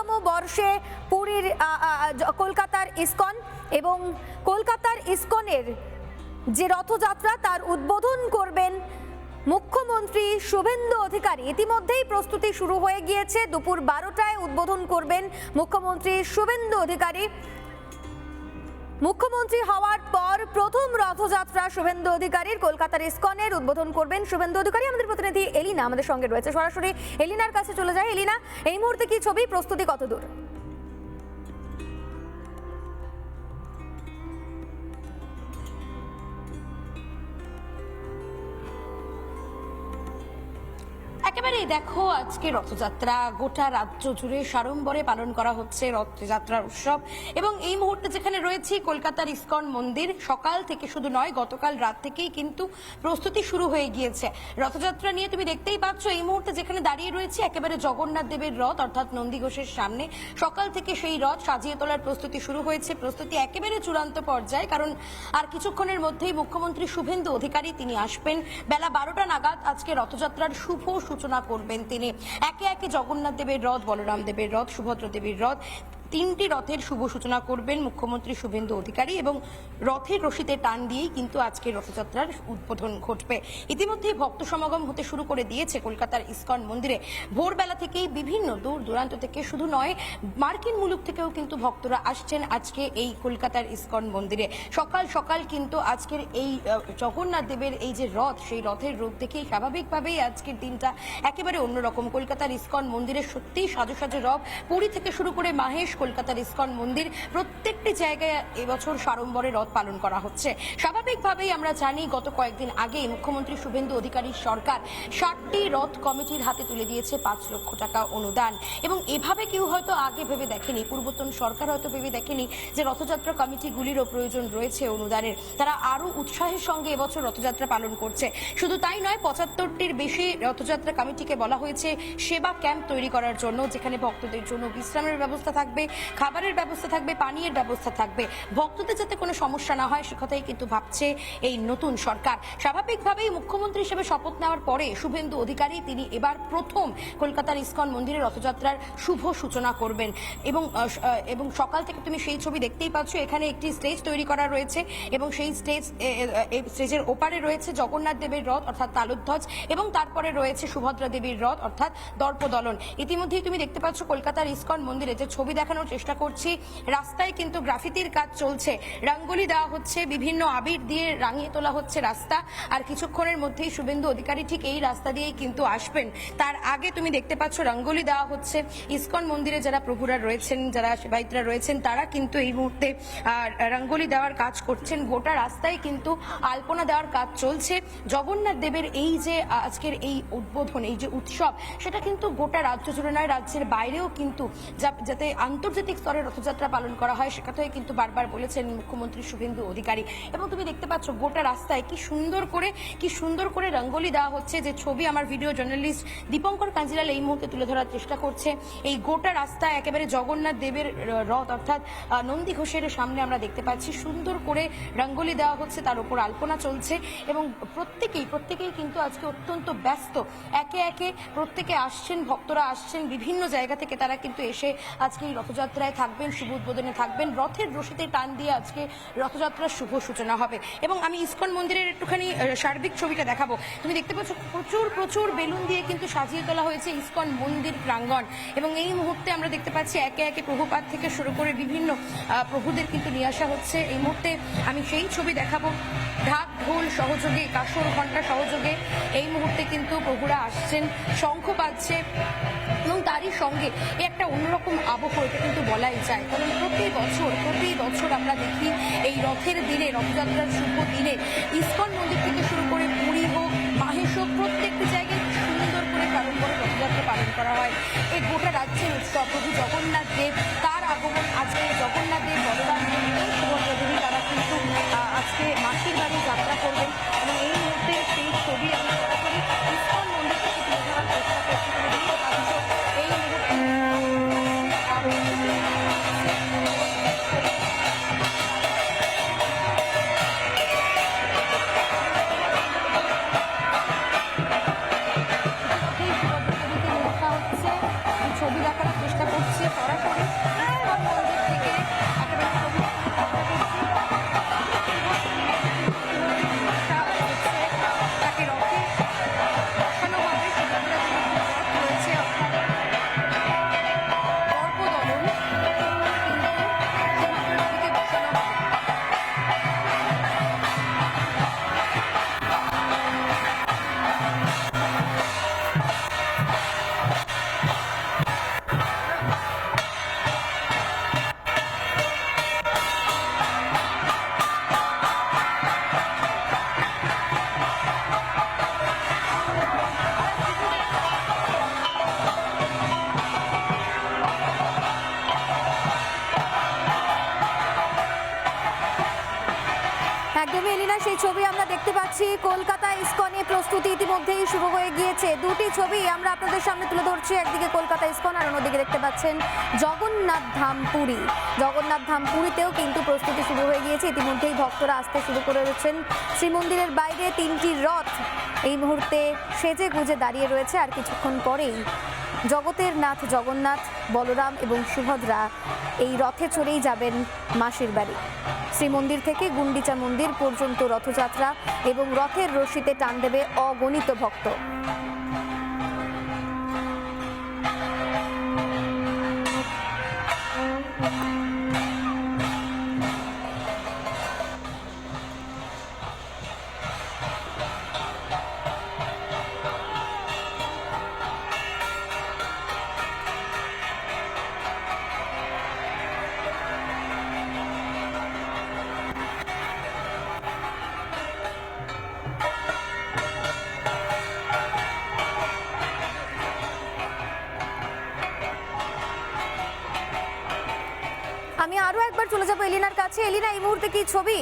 ১৫তম বর্ষে পুরীর কলকাতার ইসকন এবং কলকাতার ইসকনের যে রথযাত্রা তার উদ্বোধন করবেন মুখ্যমন্ত্রী শুভেন্দু অধিকারী। ইতিমধ্যেই প্রস্তুতি শুরু হয়ে গিয়েছে, দুপুর 12টায় উদ্বোধন করবেন মুখ্যমন্ত্রী শুভেন্দু অধিকারী। মুখ্যমন্ত্রী হওয়ার পর প্রথম রথযাত্রা শুভেন্দু অধিকারীর কলকাতার ইসকনের উদ্বোধন করবেন শুভেন্দু অধিকারী। আমাদের প্রতিনিধি এলিনা আমাদের সঙ্গে রয়েছে, সরাসরি এলিনার কাছে চলে যায়। এলিনা, এই মুহূর্তে কি ছবি, প্রস্তুতি কতদূর? একেবারেই দেখো, আজকে রথযাত্রা গোটা রাজ্য জুড়ে সাড়ম্বরে পালন করা হচ্ছে রথযাত্রার উৎসব। এবং এই মুহূর্তে যেখানে রয়েছি কলকাতার ইসকন মন্দির, সকাল থেকে শুধু নয়, গতকাল রাত থেকেই কিন্তু প্রস্তুতি শুরু হয়ে গিয়েছে রথযাত্রা নিয়ে। তুমি দেখতেই পাচ্ছ এই মুহূর্তে যেখানে দাঁড়িয়ে রয়েছে একেবারে জগন্নাথ দেবের রথ অর্থাৎ নন্দী ঘোষের সামনে। সকাল থেকে সেই রথ সাজিয়ে তোলার প্রস্তুতি শুরু হয়েছে, প্রস্তুতি একেবারে চূড়ান্ত পর্যায়ে, কারণ আর কিছুক্ষণের মধ্যেই মুখ্যমন্ত্রী শুভেন্দু অধিকারী তিনি আসবেন। বেলা 12টা নাগাদ আজকে রথযাত্রার শুভ সূচনা করবেন তিনি। একে একে জগন্নাথ দেবের রথ, বলরাম দেবের রথ, সুভদ্রা দেবীর রথ, তিনটি রথের শুভ সূচনা করবেন মুখ্যমন্ত্রী শুভেন্দু অধিকারী এবং রথের রশিতে টান দিয়েই কিন্তু আজকে রথযাত্রার উদ্বোধন ঘটবে। ইতিমধ্যেই ভক্ত সমাগম হতে শুরু করে দিয়েছে কলকাতার ইসকন মন্দিরে। ভোরবেলা থেকেই বিভিন্ন দূর দূরান্ত থেকে, শুধু নয় মার্কিন মুলুক থেকেও কিন্তু ভক্তরা আসছেন আজকে এই কলকাতার ইসকন মন্দিরে। সকাল সকাল কিন্তু আজকের এই জগন্নাথ দেবের এই যে রথ, সেই রথের রূপ দেখেই স্বাভাবিকভাবেই আজকের দিনটা একেবারে অন্যরকম। কলকাতার ইসকন মন্দিরে সত্যিই সাজো সাজো রথ, পুরী থেকে শুরু করে মাহেশ, কলকাতার ইসকন মন্দির, প্রত্যেকটি জায়গায় এবছর সাড়ম্বরে রথ পালন করা হচ্ছে। স্বাভাবিকভাবেই আমরা জানি গত কয়েকদিন আগে মুখ্যমন্ত্রী শুভেন্দু অধিকারীর সরকার 60টি রথ কমিটির হাতে তুলে দিয়েছে 5 লক্ষ টাকা অনুদান। এবং এভাবে কেউ হয়তো আগে ভেবে দেখেনি, পূর্বতন সরকার হয়তো ভেবে দেখেনি যে রথযাত্রা কমিটিগুলিরও প্রয়োজন রয়েছে অনুদানের। তারা আরো উৎসাহের সঙ্গে এবছর রথযাত্রা পালন করছে। শুধু তাই নয়, 75টির বেশি রথযাত্রা কমিটিকে বলা হয়েছে সেবা ক্যাম্প তৈরি করার জন্য, যেখানে ভক্তদের জন্য বিশ্রামের ব্যবস্থা থাকবে, খাবারের ব্যবস্থা থাকবে, পানীয়ের ব্যবস্থা থাকবে। ভক্তদের যাতে কোনো সমস্যা না হয় সে কথাই কিন্তু ভাবছে এই নতুন সরকার। স্বাভাবিকভাবেই মুখ্যমন্ত্রী হিসেবে শপথ নেওয়ার পরে শুভেন্দু অধিকারী তিনি এবার প্রথম কলকাতার ইসকন মন্দিরে রথযাত্রার শুভ সূচনা করবেন। এবং সকাল থেকে তুমি সেই ছবি দেখতেই পাচ্ছ, এখানে একটি স্টেজ তৈরি করা রয়েছে এবং সেই স্টেজের ওপারে রয়েছে জগন্নাথ দেবের রথ অর্থাৎ তালধ্বজ এবং তারপরে রয়েছে সুভদ্রা দেবীর রথ অর্থাৎ দর্পদলন। ইতিমধ্যেই তুমি দেখতে পাচ্ছ কলকাতার ইসকন মন্দিরে যে ছবি দেখানোর চেষ্টা করছি, রাস্তায় কিন্তু গ্রাফিতির কাজ চলছে, রঙ্গোলি দেওয়া হচ্ছে, বিভিন্ন আবির দিয়ে রাঙিয়ে তোলা হচ্ছে রাস্তা। আর কিছুক্ষণের মধ্যেই শুভেন্দু অধিকারী ঠিক এই রাস্তা দিয়েই কিন্তু আসবেন। তার আগে তুমি দেখতে পাচ্ছ রঙ্গোলি দেওয়া হচ্ছে। ইসকন মন্দিরে যারা প্রভুরা রয়েছেন, যারা সেবায়িতরা রয়েছেন, তারা কিন্তু এই মুহূর্তে রঙ্গোলি দেওয়ার কাজ করছেন। গোটা রাস্তায় কিন্তু আলপনা দেওয়ার কাজ চলছে। জগন্নাথ দেবের এই যে আজকের এই উদ্বোধন, এই যে উৎসব, সেটা কিন্তু গোটা রাজ্য জুড়ে নয়, রাজ্যের বাইরেও কিন্তু যাতে আন্তর্জাতিক স্তরে রথযাত্রা পালন করা হয় সে কথাই কিন্তু বারবার বলেছেন মুখ্যমন্ত্রী শুভেন্দু অধিকারী। এবং তুমি দেখতে পাচ্ছ গোটা রাস্তায় কি সুন্দর করে রঙ্গোলি দেওয়া হচ্ছে, যে ছবি আমার ভিডিও জার্নালিস্ট দীপঙ্কর কাঞ্জিলাল এই মুহূর্তে তুলে ধরার চেষ্টা করছে। এই গোটা রাস্তায় একেবারে জগন্নাথ দেবের রথ অর্থাৎ নন্দী ঘোষের সামনে আমরা দেখতে পাচ্ছি সুন্দর করে রঙ্গোলি দেওয়া হচ্ছে, তার উপর আলপনা চলছে এবং প্রত্যেকেই কিন্তু আজকে অত্যন্ত ব্যস্ত। একে একে প্রত্যেকে আসছেন, ভক্তরা আসছেন বিভিন্ন জায়গা থেকে, তারা কিন্তু এসে আজকে এই রথযাত্রায় থাকবেন, শুভ উদ্বোধনে থাকবেন। রথের রশিতে টান দিয়ে আজকে রথযাত্রার শুভ সূচনা হবে। এবং আমি ইসকন মন্দিরের একটুখানি সার্বিক ছবিটা দেখাবো। তুমি দেখতে পাচ্ছ প্রচুর বেলুন দিয়ে কিন্তু সাজিয়ে তোলা হয়েছে ইসকন মন্দির প্রাঙ্গণ। এবং এই মুহূর্তে আমরা দেখতে পাচ্ছি একে একে প্রভুপাত থেকে শুরু করে বিভিন্ন প্রভুদের কিন্তু নিয়ে আসা হচ্ছে। এই মুহূর্তে আমি সেই ছবি দেখাবো, ঢাক ঢোল সহযোগে, কাসর ঘণ্টা সহযোগে এই মুহূর্তে কিন্তু প্রভুরা আসছেন, শঙ্খ বাজছে এবং তারই সঙ্গে একটা অন্যরকম আবহ, এটা কিন্তু বলাই যায়। কারণ প্রতি বছর আমরা দেখি এই রথের দিনে, রথযাত্রার শুভ দিনে ইসকন মন্দির থেকে শুরু করে পুরী হোক, মাহেশ হোক, প্রত্যেকটি জায়গায় সুন্দর করে সাড়ম্বরে রথযাত্রা পালন করা হয়। এই গোটা রাজ্যের উৎসব প্রভু জগন্নাথ দেব, তার আগমন আজকে জগন্নাথ দেব, বলরাম দেব এবং সুভদ্রা দেবী তারা কিন্তু আজকে মাসির বাড়ি যাত্রা করবেন। এবং এই মুহূর্তে সেই ছবি আমি সরাসরি ইসকন মন্দির থেকে তুলে ধরার চেষ্টা করছি। তুমি দেখতে পাচ্ছ এই মুহূর্তে ছবি দেখানোর চেষ্টা চেষ্টা করছি সরাসরি ইসকন মন্দির থেকে একেবারে ছবি তাকে রথে বসানো হবে। সুভদ্রা দেবীর যে রথ রয়েছে অর্থাৎ দর্পদলন সুভদ্রা দেবীকে বসানো হবে। একদমই এলিনা, সেই ছবি আমরা দেখতে পাচ্ছি। কলকাতা ইসকনে প্রস্তুতি ইতিমধ্যেই শুরু হয়ে গিয়েছে। দুটি ছবি আমরা আপনাদের সামনে তুলে ধরছি, একদিকে কলকাতা ইসকন আর অন্যদিকে দেখতে পাচ্ছেন জগন্নাথ ধাম পুরী। জগন্নাথ ধাম পুরীতেও কিন্তু প্রস্তুতি শুরু হয়ে গিয়েছে, ইতিমধ্যেই ভক্তরা আসতে শুরু করেছেন। শ্রীমন্দিরের বাইরে তিনটি রথ এই মুহূর্তে সেজে গুজে দাঁড়িয়ে রয়েছে, আর কিছুক্ষণ পরেই জগতের নাথ জগন্নাথ, বলরাম এবং সুভদ্রা এই রথে চড়েই যাবেন মাসির বাড়ি। শ্রীমন্দির থেকে গুন্ডিচা মন্দির পর্যন্ত রথযাত্রা এবং রথের রশিতে টান দেবে অগণিত ভক্ত। আমি আরো একবার চলে যাবো এলিনার কাছে। এলিনা, এই মুহূর্তে কি ছবি?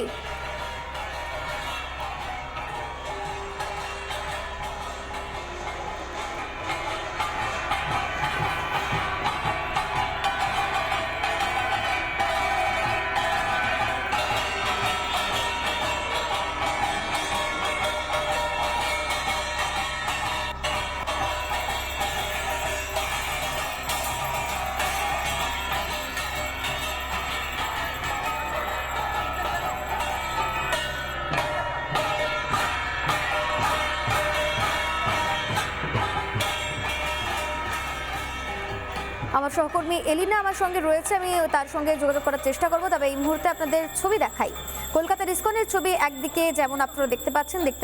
আমার সহকর্মী এলিনা আমার সঙ্গে রয়েছে, আমি তার সঙ্গে যোগাযোগ করার চেষ্টা করব। তবে এই মুহূর্তে আপনাদের ছবি দেখাই, কলকাতার ইসকনের ছবি। একদিকে যেমন আপনারা দেখতে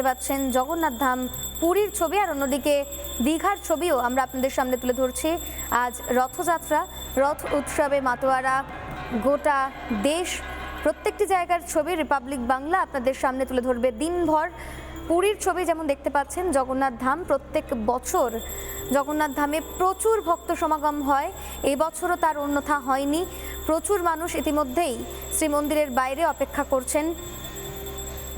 পাচ্ছেন জগন্নাথ ধাম পুরীর ছবি, আর অন্যদিকে দীঘার ছবিও আমরা আপনাদের সামনে তুলে ধরছি। আজ রথযাত্রা, রথ উৎসবে মাতোয়ারা গোটা দেশ, প্রত্যেকটি জায়গার ছবি রিপাবলিক বাংলা আপনাদের সামনে তুলে ধরবে দিনভর। পুরীর ছবি যেমন দেখতে পাচ্ছেন, জগন্নাথ ধাম প্রত্যেক বছর জগন্নাথ ধামে প্রচুর ভক্ত সমাগম হয়, এই বছরও তার অন্যথা হয়নি। প্রচুর মানুষ ইতিমধ্যেই শ্রীমন্দিরের বাইরে অপেক্ষা করছেন।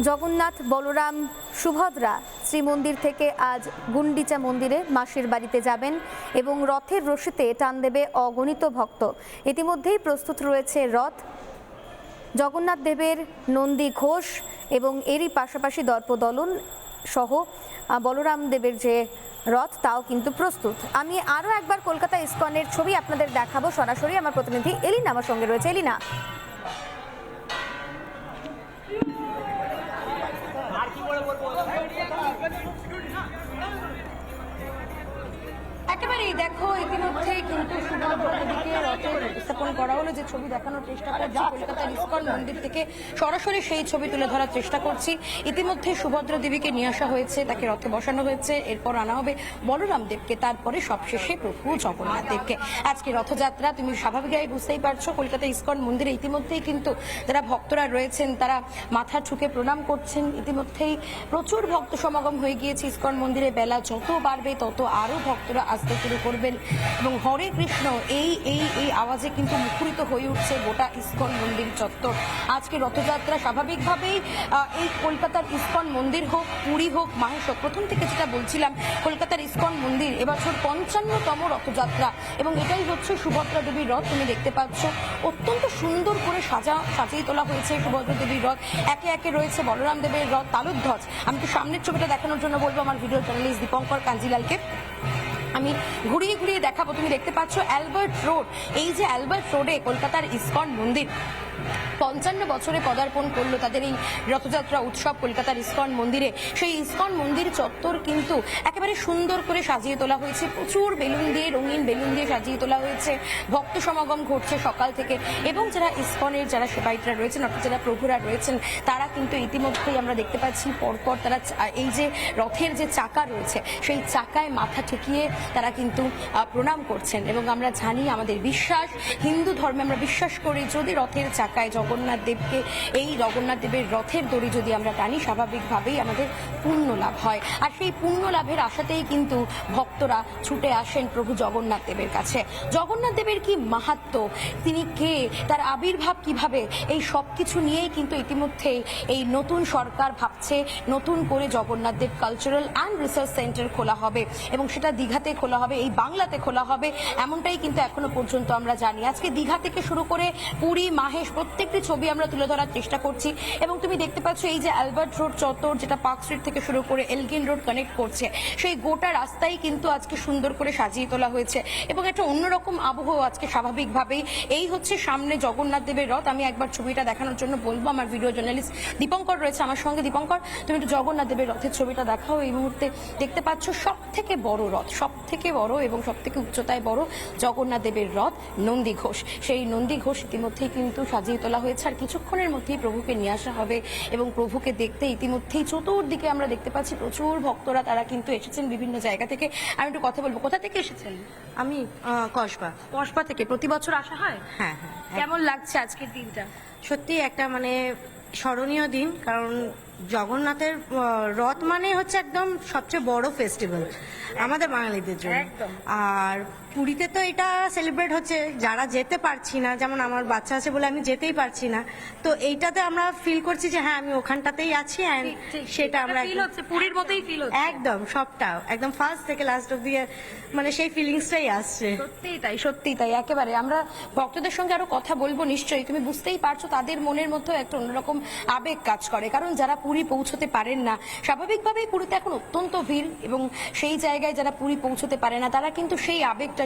জগন্নাথ, বলরাম, সুভদ্রা শ্রীমন্দির থেকে আজ গুন্ডিচা মন্দিরে মাসির বাড়িতে যাবেন এবং রথের রশিতে টান দেবে অগণিত ভক্ত। ইতিমধ্যেই প্রস্তুত রয়েছে রথ, জগন্নাথ দেবের নন্দী ঘোষ এবং এরই পাশাপাশি দর্পদলন সহ বলরাম দেবের যে রথ তাও কিন্তু প্রস্তুত। আমি আরও একবার কলকাতা ইসকনের ছবি আপনাদের দেখাবো সরাসরি। আমার প্রতিনিধি এলিনা আমার সঙ্গে রয়েছে। এলিনা, একেবারেই দেখো, ইতিমধ্যে কিন্তু সুভদ্রা দেবীকে রথে স্থাপন করা হলো। যে ছবি দেখানোর চেষ্টা করছি কলকাতার ইসকন মন্দির থেকে, সরাসরি সেই ছবি তুলে ধরার চেষ্টা করছি। ইতিমধ্যে সুভদ্রা দেবীকে নিয়ে আসা হয়েছে, তাকে রথে বসানো হয়েছে, এরপর আনা হবে বলরাম দেবকে, তারপরে সবশেষে প্রভু জগন্নাথ দেবকে। আজকে রথযাত্রা, তুমি স্বাভাবিকভাবে বুঝতেই পারছো কলকাতা ইসকন মন্দিরে ইতিমধ্যেই কিন্তু যারা ভক্তরা রয়েছেন তারা মাথা ঠুকে প্রণাম করছেন। ইতিমধ্যেই প্রচুর ভক্ত সমাগম হয়ে গিয়েছে ইসকন মন্দিরে। বেলা যত বাড়বে তত আরো ভক্তরা আসতে শুরু করবেন এবং হরে কৃষ্ণ এই এই এই আওয়াজে কিন্তু মুখরিত হয়ে উঠছে গোটা ইসকন মন্দির চত্বর। আজকে রথযাত্রা স্বাভাবিকভাবেই এই কলকাতার ইসকন মন্দির হোক, পুরী হোক, মাহেশ হোক, প্রথম থেকে যেটা বলছিলাম কলকাতার ইসকন মন্দির এবছর 55তম রথযাত্রা এবং এটাই হচ্ছে সুভদ্রা দেবীর রথ। তুমি দেখতে পাচ্ছ অত্যন্ত সুন্দর করে সাজিয়ে তোলা হয়েছে সুভদ্রা দেবীর রথ। একে একে রয়েছে বলরাম দেবের রথ, তালুধ্বজ। আমি তো সামনের ছবিটা দেখানোর জন্য বলবো আমার ভিডিও জার্নালিস্ট দীপঙ্কর কাঞ্জিলালকে। আমি ঘুরিয়ে ঘুরিয়ে দেখাবো। তুমি দেখতে পাচ্ছ অ্যালবার্ট রোড, এই যে অ্যালবার্ট রোডে কলকাতার ইসকন মন্দির 55 বছরে পদার্পণ করলো তাদের এই রথযাত্রা উৎসব কলকাতার ইসকন মন্দিরে। সেই ইসকন মন্দির চত্বর কিন্তু একেবারে সুন্দর করে সাজিয়ে তোলা হয়েছে, প্রচুর বেলুন দিয়ে, রঙিন বেলুন দিয়ে সাজিয়ে তোলা হয়েছে। ভক্ত সমাগম ঘটছে সকাল থেকে, এবং যারা ইসকনের যারা সেবায়িতরা রয়েছেন অর্থাৎ যারা প্রভুরা রয়েছেন তারা কিন্তু ইতিমধ্যেই আমরা দেখতে পাচ্ছি পরপর তারা এই যে রথের যে চাকা রয়েছে সেই চাকায় মাথা ঠেকিয়ে তারা কিন্তু প্রণাম করছেন। এবং আমরা জানি, আমাদের বিশ্বাস, হিন্দু ধর্মে আমরা বিশ্বাস করি যদি রথের চাকায় জগন্নাথ দেবকে, এই জগন্নাথ দেবের রথের দড়ি যদি আমরা টানি স্বাভাবিকভাবেই আমাদের পুণ্য লাভ হয়। আর সেই পুণ্য লাভের আশাতেই কিন্তু ভক্তরা ছুটে আসেন প্রভু জগন্নাথ দেবের কাছে। জগন্নাথ দেবের কি মাহাত্ম্য, তিনি কে, তার আবির্ভাব কিভাবে, এই সব কিছু নিয়েই কিন্তু ইতিমধ্যেই এই নতুন সরকার ভাবছে নতুন করে জগন্নাথ দেব কালচারাল অ্যান্ড রিসার্চ সেন্টার খোলা হবে, এবং সেটা দীঘাতে খোলা হবে, এই বাংলাতে খোলা হবে, এমনটাই কিন্তু এখনো পর্যন্ত আমরা জানি। আজকে দীঘা থেকে শুরু করে পুরী, মাহেশ প্রত্যেকটি ছবি আমরা তুলে ধরার চেষ্টা করছি। এবং তুমি দেখতে পাচ্ছ এই যে অ্যালবার্ট রোড চত্বর, যেটা পার্ক স্ট্রিট থেকে শুরু করে এলগিন রোড কানেক্ট করছে, সেই গোটা রাস্তাই কিন্তু আজকে সুন্দর করে সাজিয়ে তোলা হয়েছে, এবং একটা অন্যরকম আবহাওয়া আজকে স্বাভাবিকভাবেই। এই হচ্ছে সামনে জগন্নাথ দেবের রথ। আমি একবার ছবিটা দেখানোর জন্য বলবো, আমার ভিডিও জার্নালিস্ট দীপঙ্কর রয়েছে আমার সঙ্গে। দীপঙ্কর, তুমি একটু জগন্নাথ দেবের রথের ছবিটা দেখাও। এই মুহূর্তে দেখতে পাচ্ছ সব থেকে বড় রথ, সব থেকে বড় এবং সব থেকে উচ্চতায় বড় জগন্নাথ দেবের রথ নন্দী ঘোষ। সেই নন্দী ঘোষ ইতিমধ্যেই কিন্তু সাজিয়ে তোলা হয়েছে, আর কিছুক্ষণের মধ্যেই প্রভুকে নিয়ে আসা হবে। এবং প্রভুকে দেখতে ইতিমধ্যেই চতুর্দিকে আমরা দেখতে পাচ্ছি প্রচুর ভক্তরা, তারা কিন্তু এসেছেন বিভিন্ন জায়গা থেকে। আমি একটু কথা বলবো, কোথা থেকে এসেছেন? আমি কসবা। কসবা থেকে। প্রতি বছর আসা হয়? হ্যাঁ হ্যাঁ, কেমন লাগছে আজকের দিনটা? সত্যি একটা মানে স্মরণীয় দিন, কারণ জগন্নাথের রথ মানে হচ্ছে একদম সবচেয়ে বড় ফেস্টিভ্যাল আমাদের বাঙালিদের জন্য। একদম। আর পুরীতে তো এটা সেলিব্রেট হচ্ছে, যারা যেতে পারছি না, যেমন আমার বাচ্চা আছে বলে আমি যেতেই পারছি না, তো এইটাতে আমরা ফিল করছি যে হ্যাঁ আমি ওখানটাতেই আছি, and সেটা আমরা ফিল হচ্ছে পুরীর মতোই ফিল হচ্ছে। একদম সবটা একদম ফার্স্ট থেকে লাস্ট অব্দি মানে সেই ফিলিংসটাই আসছে। সত্যিই তাই, সত্যিই তাই। একেবারে আমরা ভক্তদের সঙ্গে আরো কথা বলবো নিশ্চয়ই। তুমি বুঝতেই পারছো তাদের মনের মধ্যে একটা অন্যরকম আবেগ কাজ করে, কারণ যারা পুরী পৌঁছতে পারেন না, স্বাভাবিকভাবেই পুরীতে এখন অত্যন্ত ভিড়, এবং সেই জায়গায় যারা পুরী পৌঁছতে পারে না তারা কিন্তু সেই আবেগটা,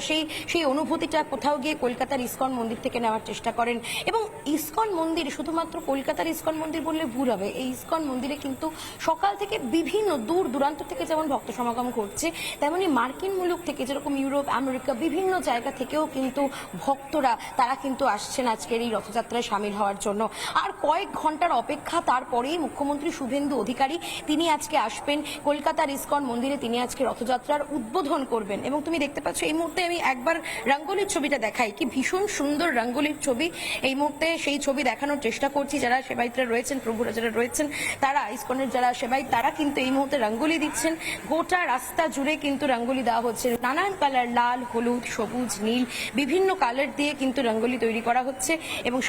সেই অনুভূতিটা কোথাও গিয়ে কলকাতার ইসকন মন্দির থেকে নেওয়ার চেষ্টা করেন। এবং ইসকন মন্দির শুধুমাত্র কলকাতার ইসকন মন্দির বললে ভুল হবে, এই ইসকন মন্দিরে কিন্তু সকাল থেকে বিভিন্ন দূর দূরান্ত থেকে যেমন ভক্ত সমাগম ঘটছে, তেমনি মার্কিন মুলুক থেকে, যেরকম ইউরোপ, আমেরিকা, বিভিন্ন জায়গা থেকেও কিন্তু ভক্তরা তারা কিন্তু আসছেন আজকের এই রথযাত্রায় সামিল হওয়ার জন্য। আর কয়েক ঘন্টার অপেক্ষা, তারপরেই মুখ্যমন্ত্রী শুভেন্দু অধিকারী তিনি আজকে আসবেন কলকাতার ইসকন মন্দিরে, তিনি আজকে রথযাত্রার উদ্বোধন করবেন। এবং তুমি দেখতে পাচ্ছ এই মুহূর্তে আমি একবার রঙ্গোলির ছবিটা দেখাই, কি ভীষণ সুন্দর রঙ্গোলির ছবি। এই মুহূর্তে সেই ছবি দেখানোর চেষ্টা করছি। যারা সেবায়িতরা রয়েছেন, প্রভুরা যারা রয়েছেন, তারা ইসকনের যারা সেবায়িত, তারা কিন্তু এই মুহূর্তে রঙ্গোলি দিচ্ছেন। গোটা রাস্তা জুড়ে কিন্তু রঙ্গোলি দেওয়া হচ্ছে, নানান কালার, লাল, হলুদ, সবুজ, নীল, বিভিন্ন কালার দিয়ে কিন্তু রঙ্গোলি তৈরি করা হচ্ছে, এবং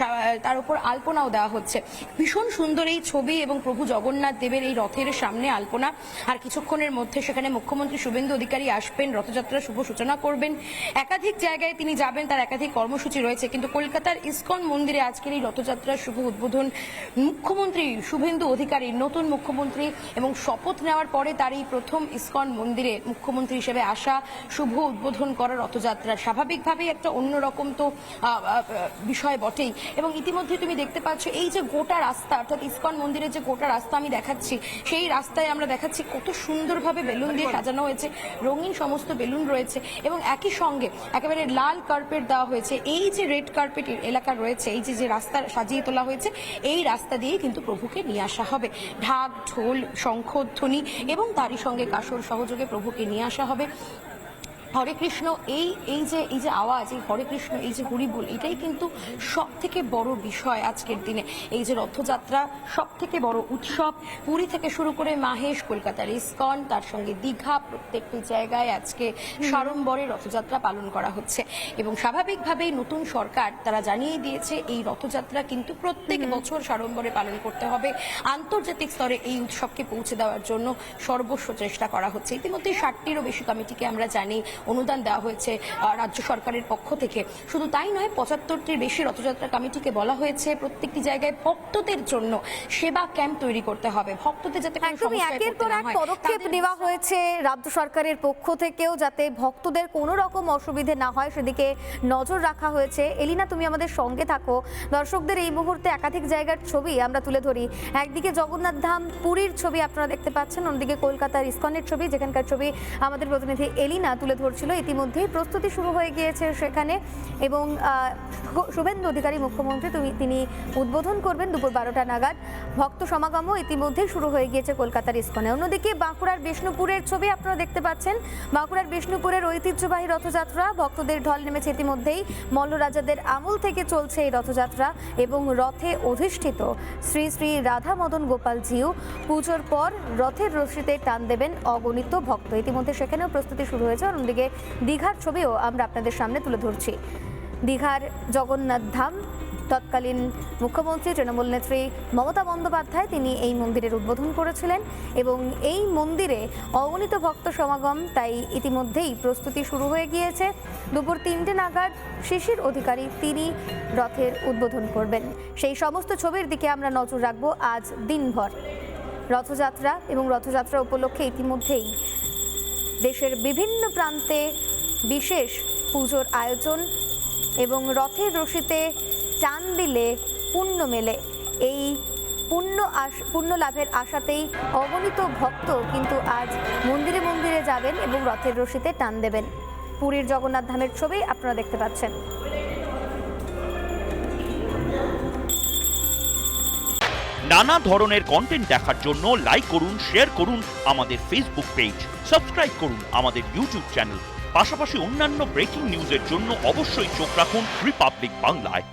তার উপর আলপনাও দেওয়া হচ্ছে। ভীষণ সুন্দর এই ছবি, এবং প্রভু জগন্নাথ দেবের এই রথের সামনে আলপনা। আর কিছুক্ষণের মধ্যে সেখানে মুখ্যমন্ত্রী শুভেন্দু অধিকারী আসবেন, রথযাত্রার শুভ সূচনা করবেন। একাধিক জায়গায় তিনি যাবেন, তার একাধিক কর্মসূচি রয়েছে, কিন্তু কলকাতার ইসকন মন্দিরে আজকের এই রথযাত্রার শুভ উদ্বোধন মুখ্যমন্ত্রী শুভেন্দু অধিকারী, নতুন মুখ্যমন্ত্রী, এবং শপথ নেওয়ার পরে তার এই প্রথম ইসকন মন্দিরে মুখ্যমন্ত্রী হিসেবে আসা, শুভ উদ্বোধন করা রথযাত্রা স্বাভাবিকভাবেই একটা অন্যরকম তো বিষয় বটেই। এবং ইতিমধ্যে তুমি দেখতে পাচ্ছ এই যে গোটা রাস্তা, অর্থাৎ ইসকন মন্দিরের যে গোটা রাস্তা আমি দেখাচ্ছি, সেই রাস্তায় আমরা দেখাচ্ছি কত সুন্দরভাবে বেলুন দিয়ে সাজানো হয়েছে, রঙিন সমস্ত বেলুন রয়েছে, এবং একই সঙ্গে একেবারে লাল কার্পেট দেওয়া হয়েছে। এই যে রেড কার্পেট এলাকা রয়েছে, এই যে রাস্তা সাজিয়ে তোলা হয়েছে, এই রাস্তা দিয়ে কিন্তু প্রভুকে নিয়ে আসা হবে। ঢাক, ঢোল, শঙ্খধ্বনি এবং তারই সঙ্গে কাসর সহযোগে প্রভুকে নিয়ে আসা হবে। হরে কৃষ্ণ, এই যে আওয়াজ, এই হরে কৃষ্ণ, এই যে হরিবোল, এটাই কিন্তু সব থেকে বড় বিষয় আজকের দিনে। এই যে রথযাত্রা সব থেকে বড় উৎসব, পুরী থেকে শুরু করে মাহেশ, কলকাতার ইসকন, তার সঙ্গে দীঘা, প্রত্যেকটি জায়গায় আজকে সাড়ম্বরে রথযাত্রা পালন করা হচ্ছে। এবং স্বাভাবিকভাবেই নতুন সরকার তারা জানিয়ে দিয়েছে এই রথযাত্রা কিন্তু প্রত্যেক বছর সাড়ম্বরে পালন করতে হবে। আন্তর্জাতিক স্তরে এই উৎসবকে পৌঁছে দেওয়ার জন্য সর্বস্ব চেষ্টা করা হচ্ছে। ইতিমধ্যে 60টিরও বেশি কমিটিকে আমরা জানি অনুদান দেওয়া হয়েছে রাজ্য সরকারের পক্ষ থেকে। শুধু তাই নয়, 75টির বেশি রথযাত্রা কমিটিকে বলা হয়েছে প্রত্যেকটি জায়গায় ভক্তদের জন্য সেবা ক্যাম্প তৈরি করতে হবে, ভক্তদের যাতে কোনো একদমই সমস্যায় একের পড়তে পর না এক হয়। পদক্ষেপ নেওয়া হয়েছে রাজ্য সরকারের পক্ষ থেকেও, যাতে ভক্তদের কোনো রকম অসুবিধে না হয় সেদিকে নজর রাখা হয়েছে। এলিনা, তুমি আমাদের সঙ্গে থাকো। দর্শকদের এই মুহূর্তে একাধিক জায়গার ছবি আমরা তুলে ধরি। একদিকে জগন্নাথ ধাম পুরীর ছবি আপনারা দেখতে পাচ্ছেন, অন্যদিকে কলকাতার ইসকনের ছবি, যেখানকার ছবি আমাদের প্রতিনিধি এলিনা তুলে ধরছিল। ইতিমধ্যেই প্রস্তুতি শুরু হয়ে গিয়েছে সেখানে, এবং শুভেন্দু অধিকারী মুখ্যমন্ত্রী তিনি উদ্বোধন করবেন দুপুর 12টা নাগাদ। ভক্ত সমাগমও ইতিমধ্যেই শুরু হয়ে গিয়েছে কলকাতার ইসকনে। অন্যদিকে বাঁকুড়ার বিষ্ণুপুরের ছবি আপনারা দেখতে পাচ্ছেন। বাঁকুড়ার বিষ্ণুপুরের ঐতিহ্যবাহী রথযাত্রা, ভক্তদের ঢল নেমেছে ইতিমধ্যেই। মল্লরাজাদের আমল থেকে চলছে এই রথযাত্রা, এবং রথে অধিষ্ঠিত শ্রী শ্রী রাধা মদন গোপালজিও পুজোর পর রথের রশিতে টান দেবেন অগণিত ভক্ত। ইতিমধ্যে সেখানেও প্রস্তুতি শুরু হয়েছে। অন্যদিকে দীঘার ছবিও আমরা আপনাদের সামনে তুলে ধরছি। দীঘার জগন্নাথ ধাম, তৎকালীন মুখ্যমন্ত্রী তৃণমূল নেত্রী মমতা বন্দ্যোপাধ্যায় তিনি এই মন্দিরের উদ্বোধন করেছিলেন, এবং এই মন্দিরে অগণিত ভক্ত সমাগম, তাই ইতিমধ্যেই প্রস্তুতি শুরু হয়ে গিয়েছে। দুপুর 3টে নাগাদ শিশির অধিকারী তিনি রথের উদ্বোধন করবেন। সেই সমস্ত ছবির দিকে আমরা নজর রাখবো আজ দিনভর। রথযাত্রা এবং রথযাত্রা উপলক্ষে ইতিমধ্যেই দেশের বিভিন্ন প্রান্তে বিশেষ পুজোর আয়োজন, এবং রথের রশিতে টান দিলে পুণ্য মেলে, এই পুণ্য লাভের আশাতেই অগণিত ভক্ত কিন্তু আজ মন্দিরে মন্দিরে যাবেন এবং রথের রশিতে টান দেবেন। পুরীর জগন্নাথ ধামের ছবি আপনারা দেখতে পাচ্ছেন। নানা ধরনের কন্টেন্ট দেখার জন্য লাইক করুন, শেয়ার করুন আমাদের ফেসবুক পেজ, সাবস্ক্রাইব করুন আমাদের ইউটিউব চ্যানেল। পাশাপাশি অন্যান্য ব্রেকিং নিউজের জন্য অবশ্যই চোখ রাখুন রিপাবলিক বাংলায়।